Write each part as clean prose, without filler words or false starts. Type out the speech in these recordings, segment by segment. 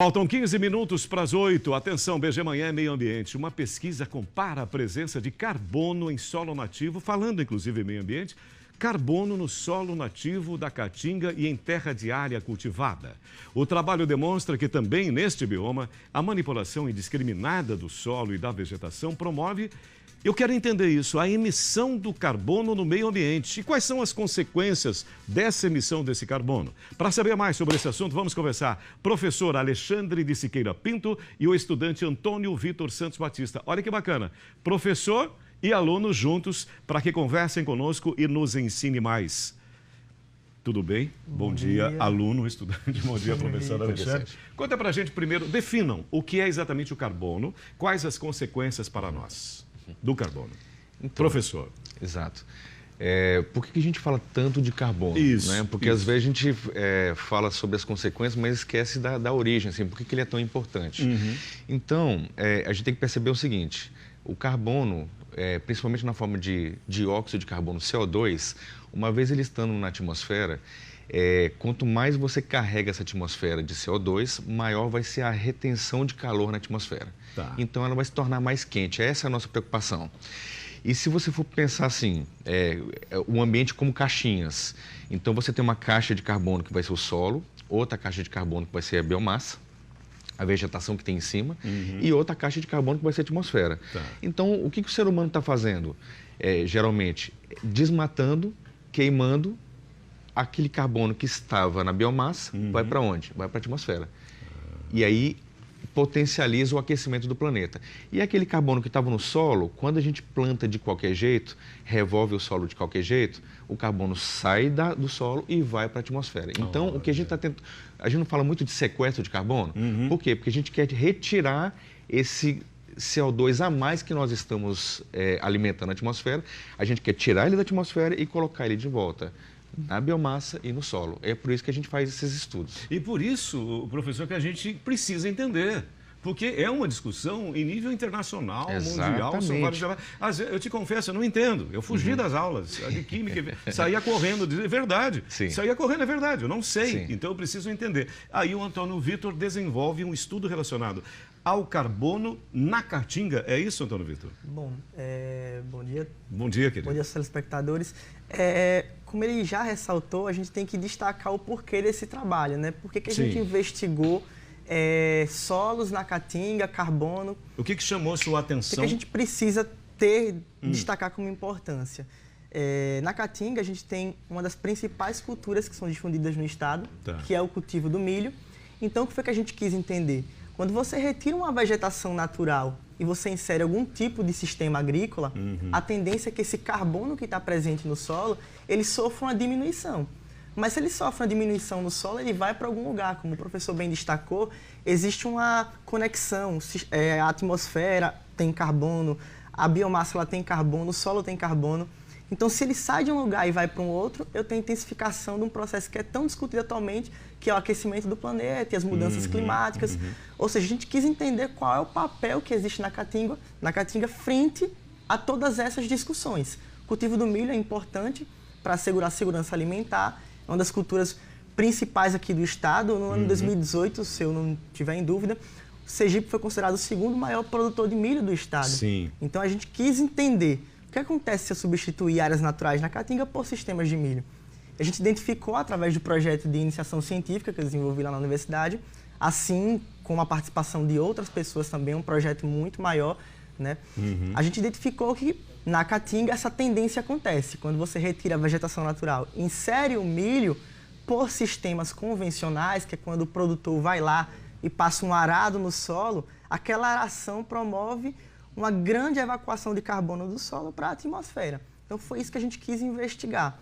Faltam 15 minutos para as 8. Atenção, BG Manhã Meio Ambiente. Uma pesquisa compara a presença de carbono em solo nativo, falando inclusive em meio ambiente, carbono no solo nativo da Caatinga e em terra de área cultivada. O trabalho demonstra que também neste bioma, a manipulação indiscriminada do solo e da vegetação promove, eu quero entender isso, a emissão do carbono no meio ambiente. E quais são as consequências dessa emissão desse carbono? Para saber mais sobre esse assunto, vamos conversar professor Alexandre de Siqueira Pinto e o estudante Antônio Vitor Santos Batista. Olha que bacana, professor e aluno juntos para que conversem conosco e nos ensine mais. Tudo bem? Bom dia, aluno, estudante. Bom dia, professor Alexandre. Conta para a gente primeiro, definam o que é exatamente o carbono, quais as consequências para nós do carbono. Então, professor. Exato. Por que a gente fala tanto de carbono? Isso, né? Porque às vezes a gente fala sobre as consequências, mas esquece da origem, assim, por que ele é tão importante. Então, a gente tem que perceber o seguinte, o carbono, principalmente na forma de dióxido de carbono, CO2, uma vez ele estando na atmosfera, quanto mais você carrega essa atmosfera de CO2, maior vai ser a retenção de calor na atmosfera. Tá. Então ela vai se tornar mais quente, essa é a nossa preocupação. E se você for pensar assim, o ambiente como caixinhas, então você tem uma caixa de carbono que vai ser o solo, outra caixa de carbono que vai ser a biomassa, a vegetação que tem em cima, e outra caixa de carbono que vai ser a atmosfera. Tá. Então o que o ser humano está fazendo? Geralmente desmatando, queimando, aquele carbono que estava na biomassa vai para onde? Vai para a atmosfera. E aí potencializa o aquecimento do planeta. E aquele carbono que estava no solo, quando a gente planta de qualquer jeito, revolve o solo de qualquer jeito, o carbono sai do solo e vai para a atmosfera. Então, o que a gente está tentando... A gente não fala muito de sequestro de carbono. Por quê? Porque a gente quer retirar esse CO2 a mais que nós estamos alimentando a atmosfera, a gente quer tirar ele da atmosfera e colocar ele de volta na biomassa e no solo. É por isso que a gente faz esses estudos. E por isso, professor, que a gente precisa entender. Porque é uma discussão em nível internacional, mundial. São vários... Eu te confesso, eu não entendo. Eu fugi das aulas de química, saía correndo, é verdade. Sim. Saía correndo, é verdade, eu não sei. Sim. Então eu preciso entender. Aí o Antônio Vitor desenvolve um estudo relacionado ao carbono na Caatinga. É isso, Antônio Vitor? Bom, bom dia. Bom dia, querido. Bom dia, telespectadores. Como ele já ressaltou, a gente tem que destacar o porquê desse trabalho, né? Por que a gente investigou solos na Caatinga, carbono? O que chamou sua atenção? O que a gente precisa destacar como importância? Na Caatinga, a gente tem uma das principais culturas que são difundidas no estado, que é o cultivo do milho. Então, o que foi que a gente quis entender? Quando você retira uma vegetação natural e você insere algum tipo de sistema agrícola, a tendência é que esse carbono que está presente no solo, ele sofra uma diminuição. Mas se ele sofre uma diminuição no solo, ele vai para algum lugar. Como o professor bem destacou, existe uma conexão. A atmosfera tem carbono, a biomassa ela tem carbono, o solo tem carbono. Então, se ele sai de um lugar e vai para um outro, eu tenho intensificação de um processo que é tão discutido atualmente, que é o aquecimento do planeta e as mudanças climáticas. Ou seja, a gente quis entender qual é o papel que existe na Caatinga frente a todas essas discussões. O cultivo do milho é importante para assegurar a segurança alimentar, é uma das culturas principais aqui do estado. No ano de 2018, se eu não estiver em dúvida, o Sergipe foi considerado o segundo maior produtor de milho do estado. Sim. Então, a gente quis entender o que acontece se eu substituir áreas naturais na Caatinga por sistemas de milho. A gente identificou, através do projeto de iniciação científica que eu desenvolvi lá na universidade, assim como a participação de outras pessoas também, um projeto muito maior, né? A gente identificou que na Caatinga essa tendência acontece. Quando você retira a vegetação natural, insere o milho por sistemas convencionais, que é quando o produtor vai lá e passa um arado no solo, aquela aração promove uma grande evacuação de carbono do solo para a atmosfera. Então, foi isso que a gente quis investigar.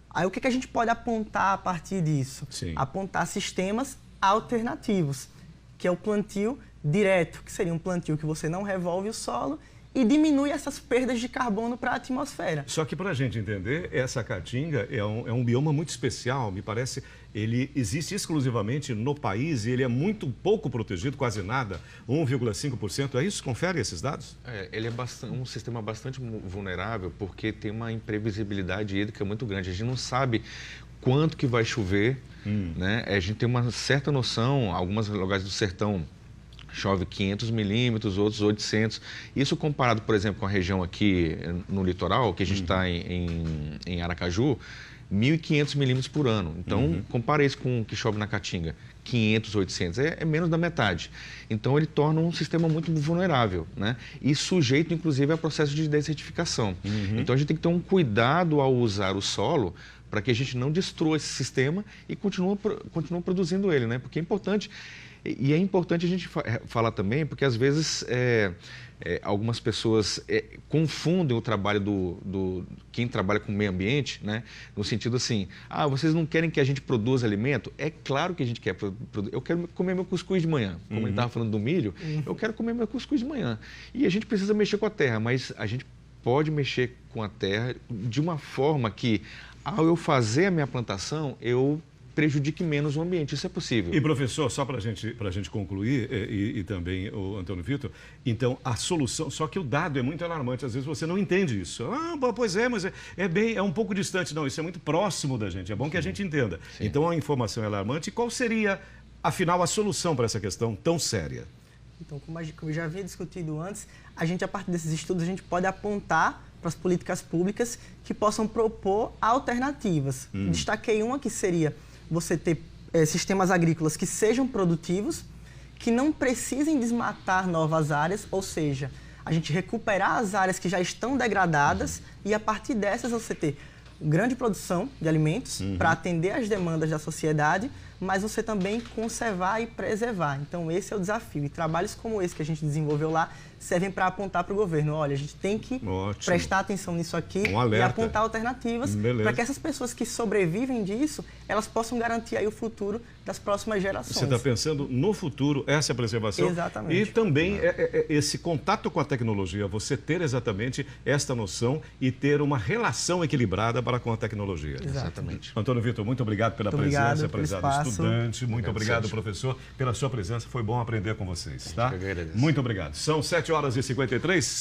Aí, o que a gente pode apontar a partir disso? Sim. Apontar sistemas alternativos, que é o plantio direto, que seria um plantio que você não revolve o solo e diminui essas perdas de carbono para a atmosfera. Só que, para a gente entender, essa Caatinga é um bioma muito especial, me parece. Ele existe exclusivamente no país e ele é muito pouco protegido, quase nada, 1,5%. É isso? Confere esses dados? Ele é um sistema bastante vulnerável porque tem uma imprevisibilidade hídrica muito grande. A gente não sabe quanto que vai chover, né? A gente tem uma certa noção, alguns lugares do sertão chove 500 milímetros, outros 800. Isso comparado, por exemplo, com a região aqui no litoral, que a gente está em Aracaju, 1.500 milímetros por ano. Então, compara isso com o que chove na Caatinga, 500, 800, é menos da metade. Então, ele torna um sistema muito vulnerável, né? E sujeito, inclusive, a processo de desertificação. Então, a gente tem que ter um cuidado ao usar o solo para que a gente não destrua esse sistema e continue produzindo ele, né? Porque é importante, e é importante a gente falar também, porque às vezes algumas pessoas confundem o trabalho do quem trabalha com o meio ambiente, né? No sentido assim, vocês não querem que a gente produza alimento? É claro que a gente quer produzir. Eu quero comer meu cuscuz de manhã. Como ele estava falando do milho, eu quero comer meu cuscuz de manhã. E a gente precisa mexer com a terra, mas a gente pode mexer com a terra de uma forma que, ao eu fazer a minha plantação, eu prejudique menos o ambiente. Isso é possível. E, professor, só para a gente concluir, e também o Antônio Vitor, então, a solução, só que o dado é muito alarmante, às vezes você não entende isso. Pois é, mas é um pouco distante. Não, isso é muito próximo da gente, é bom que a gente entenda. Sim. Então, a informação é alarmante. E qual seria, afinal, a solução para essa questão tão séria? Então, como eu já havia discutido antes, a gente, a partir desses estudos, a gente pode apontar para as políticas públicas que possam propor alternativas. Destaquei uma que seria você ter sistemas agrícolas que sejam produtivos, que não precisem desmatar novas áreas, ou seja, a gente recuperar as áreas que já estão degradadas e, a partir dessas, você ter grande produção de alimentos para atender às demandas da sociedade, mas você também conservar e preservar. Então, esse é o desafio. E trabalhos como esse que a gente desenvolveu lá servem para apontar para o governo. Olha, a gente tem que prestar atenção nisso aqui e apontar alternativas para que essas pessoas que sobrevivem disso, elas possam garantir aí o futuro das próximas gerações. Você está pensando no futuro, essa é a preservação? Exatamente. E também esse contato com a tecnologia, você ter exatamente esta noção e ter uma relação equilibrada para com a tecnologia. Exatamente. Antônio Vitor, muito obrigado pela presença, prezado estudante. Muito obrigado, professor, pela sua presença. Foi bom aprender com vocês, tá? Eu agradeço. Muito obrigado. São 7h53.